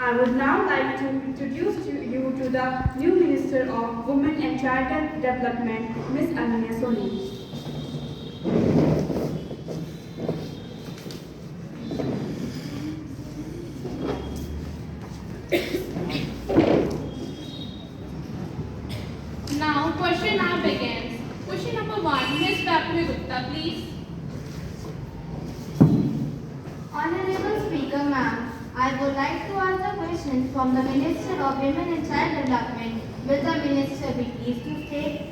I would now like to introduce you to the new Minister of Women and Child Development, Ms. Ananya Soni. Now, question hour begins. Question number 1, Ms. Papri Gupta, please. Honorable Speaker, ma'am, I would like to ask a question from the Minister of Women and Child Development. Will the Minister be pleased to state?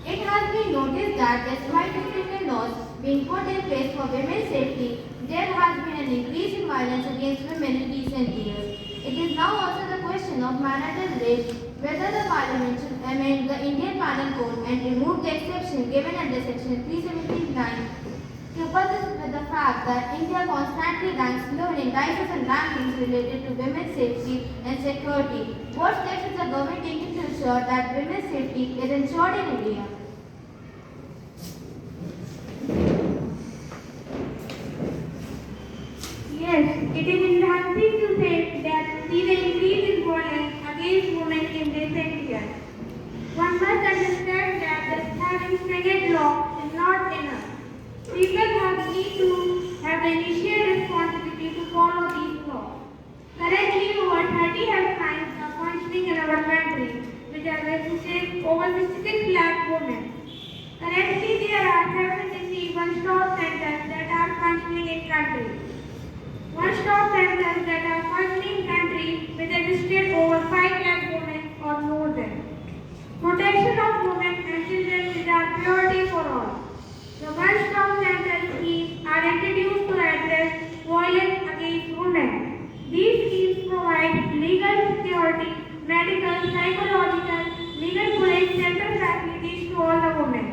It has been noticed that despite different laws being put in place for women's safety, there has been an increase in violence against women in recent years. It is now also the question of marital rape whether the Parliament should amend the Indian Penal Code and remove the exception given under Section 379 coupled with the fact that India constantly ranks low in indices and rankings related to women's safety and security. What steps is the government taking to ensure that women's safety is ensured in India? Yes, it is enhancing to say that see the increase in violence against women in recent years. One must understand that just having stringent law is not enough. People need to have the initial responsibility to follow these laws. Currently, over 30 helplines are functioning in our country, which are representing over 66 lakh women. Currently, there are 73 one-stop centers that are functioning in country. One-stop centers that are functioning in country with registered over 5 lakh women or more than. Protection of women and children is our priority for all. The one-stop center schemes are introduced to address violence against women. These schemes provide legal security, medical, psychological, legal police center facilities to all the women.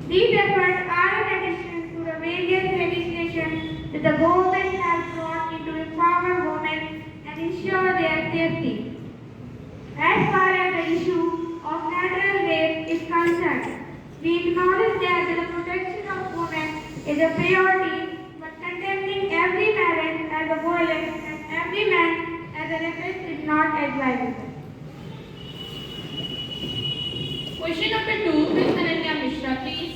These efforts are in addition to the various legislation that the government has brought into empower women and ensure their safety. As far as the issue of marital rape is concerned, we acknowledge that the protection of women is a priority, but condemning every marriage as a violence and every man as a rapist is not advisable. Question number 2, Ms. Ananya Mishra, please.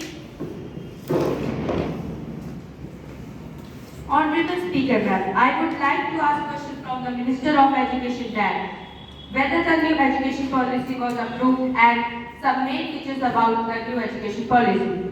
Honorable Speaker, ma'am, I would like to ask a question from the Minister of Education that whether the new education policy was approved and some main features about the new education policy.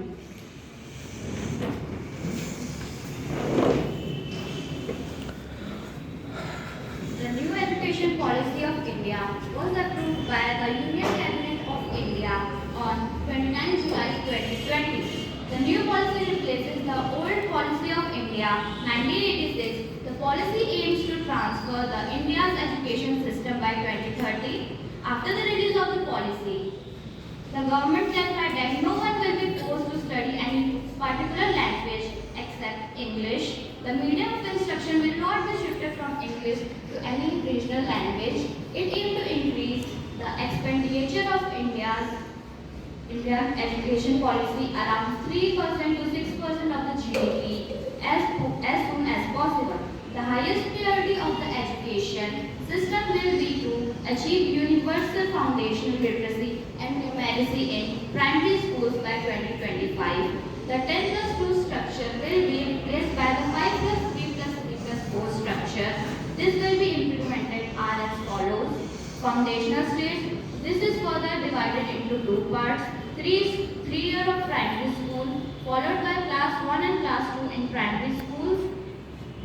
The new education policy of India was approved by the Union Cabinet of India on 29 July 2020. The new policy replaces the old policy of India 1986. The policy aims to transfer the India's education system by 2030. After the release of the policy, the government clarified that no one will be forced to study any particular language except English. The medium of instruction will not be shifted from English to any regional language. It aimed to increase the expenditure of Indian education policy around 3% to 6% of the GDP as soon as possible. The highest priority of the education system will be to achieve universal foundational literacy and numeracy in primary schools by 2025. The 10 plus 2 structure will be replaced by the 5 plus 3 plus 3 plus 4 structure. This will be implemented as follows. Foundational stage. This is further divided into two parts. 3 years of primary school followed by class 1 and class 2 in primary schools.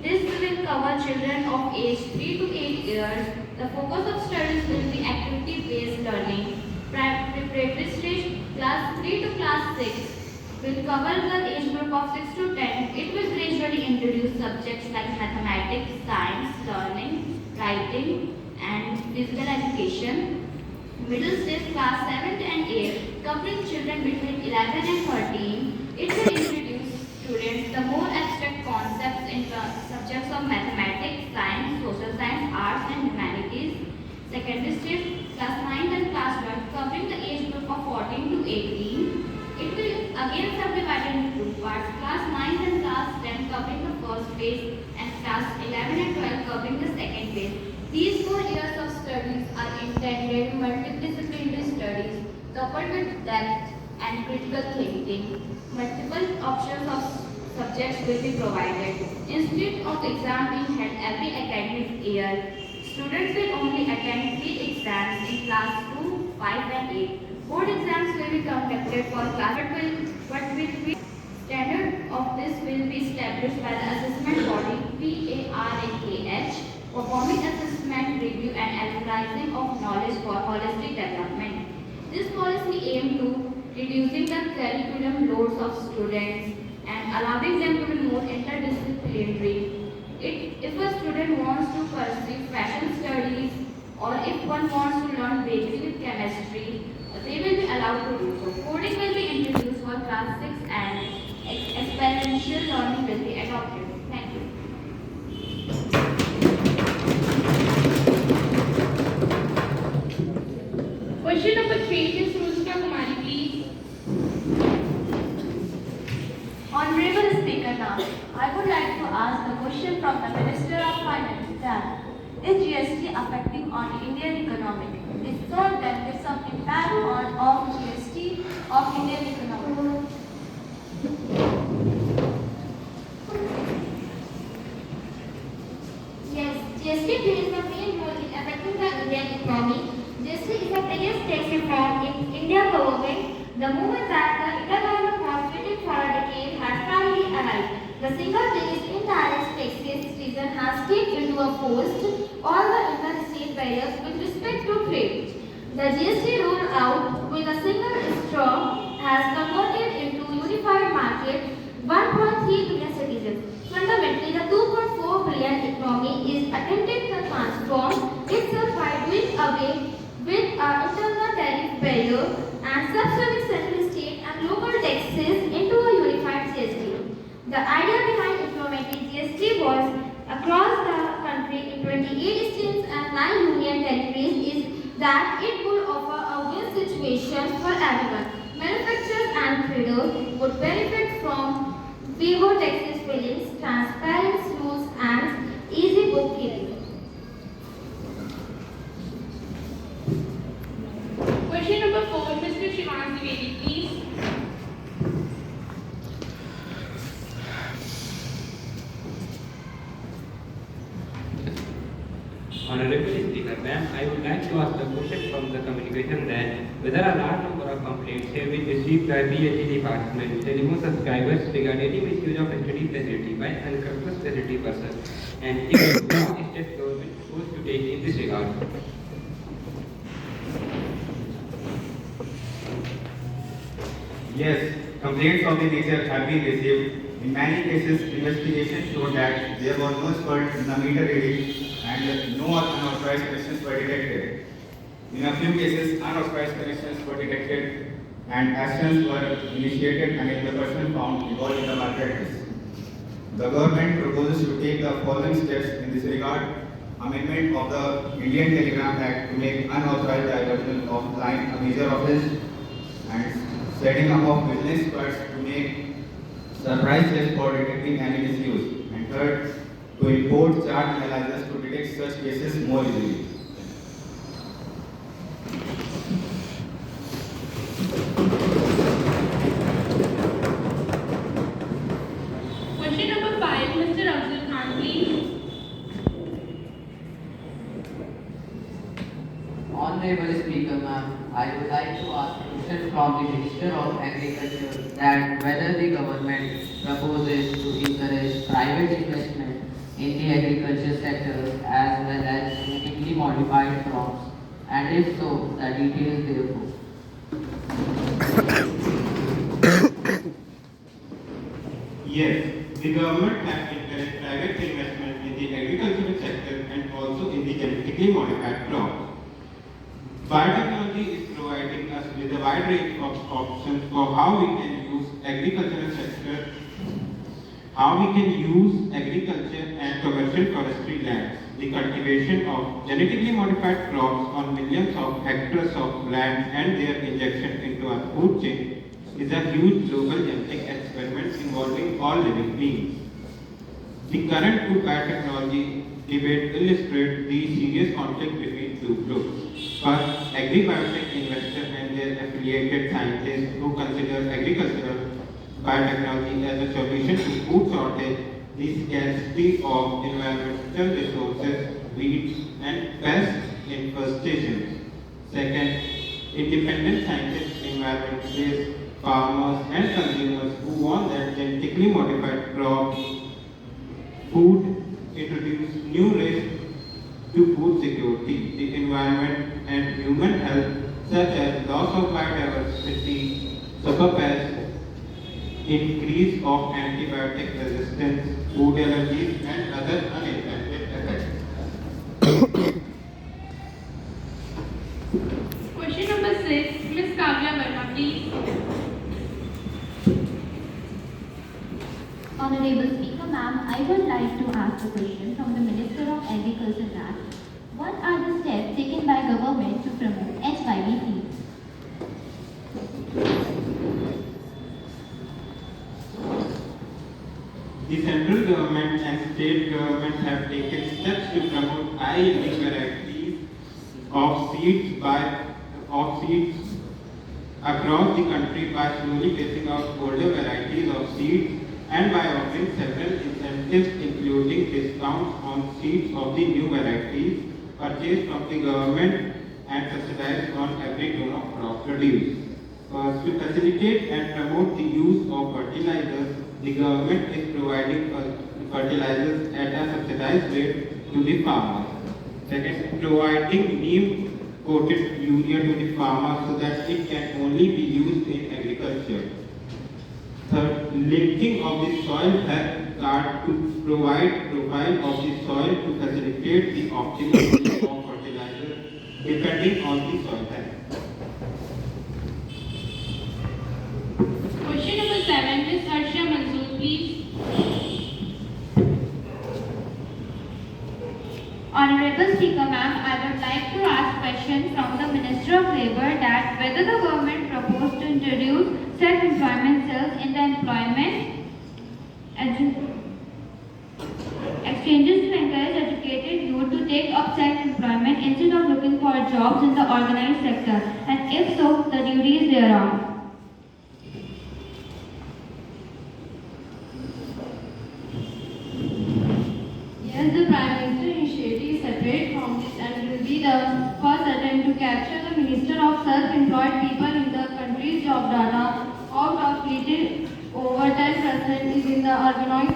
This will cover children of age 3 to 8 years. The focus of studies will be activity-based learning. Preparatory stage, class 3 to class 6 will cover the age group of 6 to 10. It will gradually introduce subjects like mathematics, science, learning, writing, and physical education. Middle stage, class 7 and 8, covering children between 11 and 13. It will introduce students the more abstract concepts in the subjects of mathematics, science, social science, arts and humanities. Secondary stage, class 9 and class 12, covering the age group of 14 to 18. It will again subdivided into two parts, class 9 and class 10 covering the first phase and class 11 and 12 covering the second phase. These 4 years of studies are intended multidisciplinary studies coupled with depth and critical thinking. Multiple options of subjects will be provided. Instead of exam being held every academic year, students will only attend 3 exams in class 2, 5 and 8. Board exams will be conducted for class but will be standard of this will be established by the assessment body PARAKH, performing assessment review and analyzing of knowledge for holistic development. This policy aims to reducing the curriculum loads of students and allowing them to be more interdisciplinary. If a student wants to pursue fashion studies or if one wants to learn basic chemistry, they will be allowed to do so. Coding will be introduced for class 6 and experiential learning will be adopted. Thank you. Question number 3, Ms. Rusika Kumari, please. Honorable Speaker, now I would like to ask the question from the Minister of Finance that is GST affecting on Indian economy? If so, then there's some impact on of GST of Indian economy. Yes, GST plays the main role in affecting the Indian economy. GST is the biggest tax reform in Indian government. The movement that the Indian government was waiting for a decade has finally arrived. The single biggest indirect taxes season has kicked into a force all the interstate barriers with respect to trade. The GST rolled out with a single straw has converted into unified market 1.3 billion citizens. Fundamentally, the 2.4 billion economy is attempting to transform itself by doing away with internal tariff barrier and subsuming central state and local taxes into a unified GST. The idea behind implementing GST was across the country in 28 states and 9 union territories is that it would offer a win situation for everyone. Manufacturers and traders would benefit from fewer taxes fillings, transparent rules and easy bookkeeping. Question number 4, Mr. Shivansh Dwivedi, please. Honorable Speaker, ma'am, I would like to ask the question from the communication that whether a large number of complaints have been received by BHE department, telephone subscribers regarding any misuse of STD facility by unconscious facility person, and if what steps government is supposed to take in this regard. Yes, complaints of the nature have been received. In many cases, investigations showed that there was no spurt in the meter reading and no unauthorized connections were detected. In a few cases, unauthorized connections were detected and actions were initiated and the person found involved in the malpractice. The government proposes to take the following steps in this regard: amendment of the Indian Telegram Act to make unauthorized diversion of line a major offence, and setting up of business cards to make surprise tests for detecting any misuse, and third, to import chart analyzers to detect such cases more easily. Question number 5, Mr. Afzal Khan, please. Honorable Speaker, ma'am, I would like to ask a question from the Minister of Agriculture that whether the government proposes to encourage private investment in the agriculture sector as well as genetically modified crops, and if so, the details therefore. Yes, the government has encouraged private investment in the agricultural sector and also in the genetically modified crops. Biotechnology is providing us with a wide range of options for how we can use agricultural sector, how we can use agriculture and commercial forestry lands. The cultivation of genetically modified crops on millions of hectares of land and their injection into our food chain is a huge global genetic experiment involving all living beings. The current good technology debate illustrates the serious conflict between two groups. First, agri-biotech investors and their affiliated scientists who consider agricultural biotechnology as a solution to food shortage, the scarcity of environmental resources, weeds, and pest infestations. Second, independent scientists, environmentalists, farmers, and consumers who want that genetically modified crops food introduce new risks to food security, the environment, and human health, such as loss of biodiversity, superpests, increase of antibiotic resistance, food allergies, and other unintended effects. Question number 6, Ms. Kavya Verma, please. Honorable Speaker, ma'am, I would like to ask a question from the Minister of Agriculture that what are the steps taken by government to promote HYV? The central government and state government have taken steps to promote high-yielding varieties of seeds across the country by slowly phasing out older varieties of seeds and by offering several incentives including discounts on seeds of the new varieties purchased from the government and subsidized on every ton of crop produced. First, to facilitate and promote the use of fertilizers, the government is providing fertilizers at a subsidized rate to the farmers. Second, providing neem coated urea to the farmers so that it can only be used in agriculture. Third, linking of the soil health card to provide profile of the soil to facilitate the optimal use of fertilizer depending on the soil health. Question number 7, Ms. Harsha Mansoor, please. Honorable Speaker, ma'am, I would like to ask question from the Minister of Labour that whether the government proposed to introduce self-employment cells in the employment exchanges to encourage educated youth to take up self-employment instead of looking for jobs in the organized sector, and if so, the duties thereof. Yes, the Prime Minister initiative is separate from this and will be the first attempt to capture the Minister of Self-Employed People in the country's job data. Out of it, over 10% is in the organized